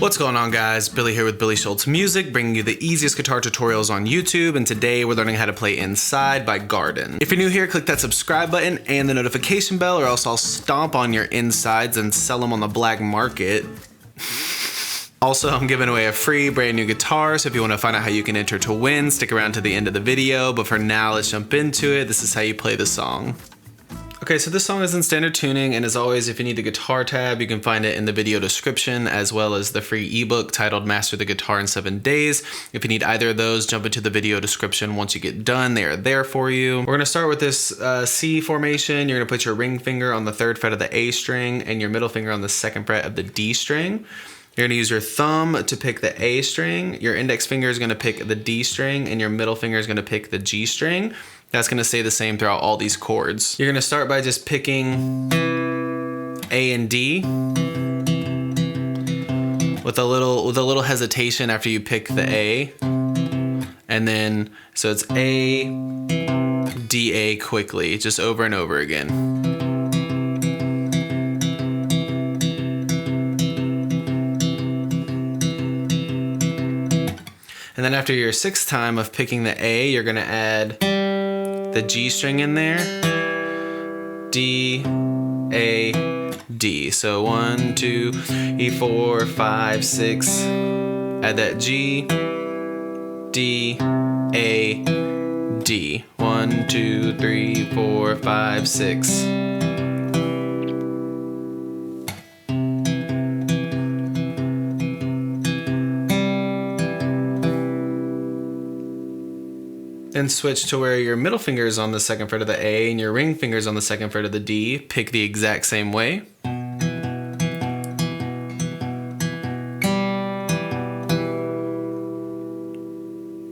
What's going on, guys? Billy here with Billy Schultz Music, bringing you the easiest guitar tutorials on YouTube, and today we're learning how to play Inside by Guardin. If you're new here, click that subscribe button and the notification bell, or else I'll stomp on your insides and sell them on the black market. Also, I'm giving away a free brand new guitar, so if you want to find out how you can enter to win, stick around to the end of the video. But for now, let's jump into it. This is how you play the song. Okay, so this song is in standard tuning, and as always, if you need the guitar tab, you can find it in the video description, as well as the free ebook titled Master the Guitar in 7 Days. If you need either of those, jump into the video description. Once you get done, they are there for you. We're gonna start with this C formation. You're gonna put your ring finger on the 3rd fret of the A string and your middle finger on the 2nd fret of the D string. You're gonna use your thumb to pick the A string, your index finger is gonna pick the D string, and your middle finger is gonna pick the G string. That's gonna stay the same throughout all these chords. You're gonna start by just picking A and D with a little hesitation after you pick the A. And then, so it's A, D, A quickly, just over and over again. And then after your 6th time of picking the A, you're gonna add the G string in there, D, A, D. So 1, 2, 3, 4, 5, 6, add that G, D, A, D. 1, 2, 3, 4, 5, 6. Then switch to where your middle finger is on the 2nd fret of the A and your ring finger is on the 2nd fret of the D. Pick the exact same way.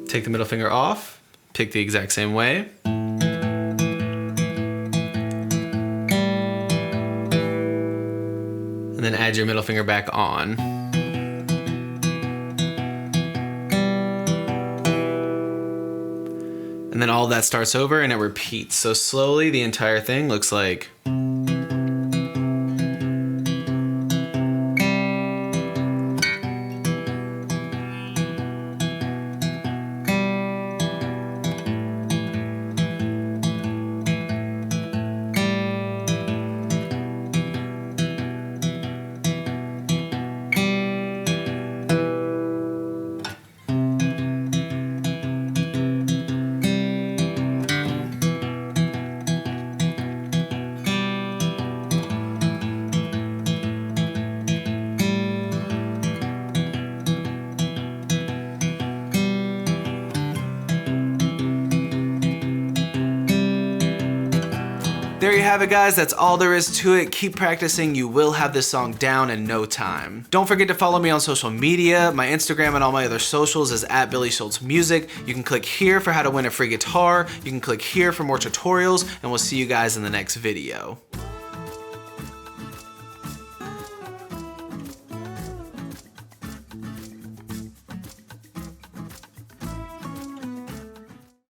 Take the middle finger off, pick the exact same way. And then add your middle finger back on. And then all that starts over and it repeats. So slowly the entire thing looks like. There you have it, guys. That's all there is to it. Keep practicing. You will have this song down in no time. Don't forget to follow me on social media. My Instagram and all my other socials is @BillySchultzMusic. You can click here for how to win a free guitar. You can click here for more tutorials, and we'll see you guys in the next video.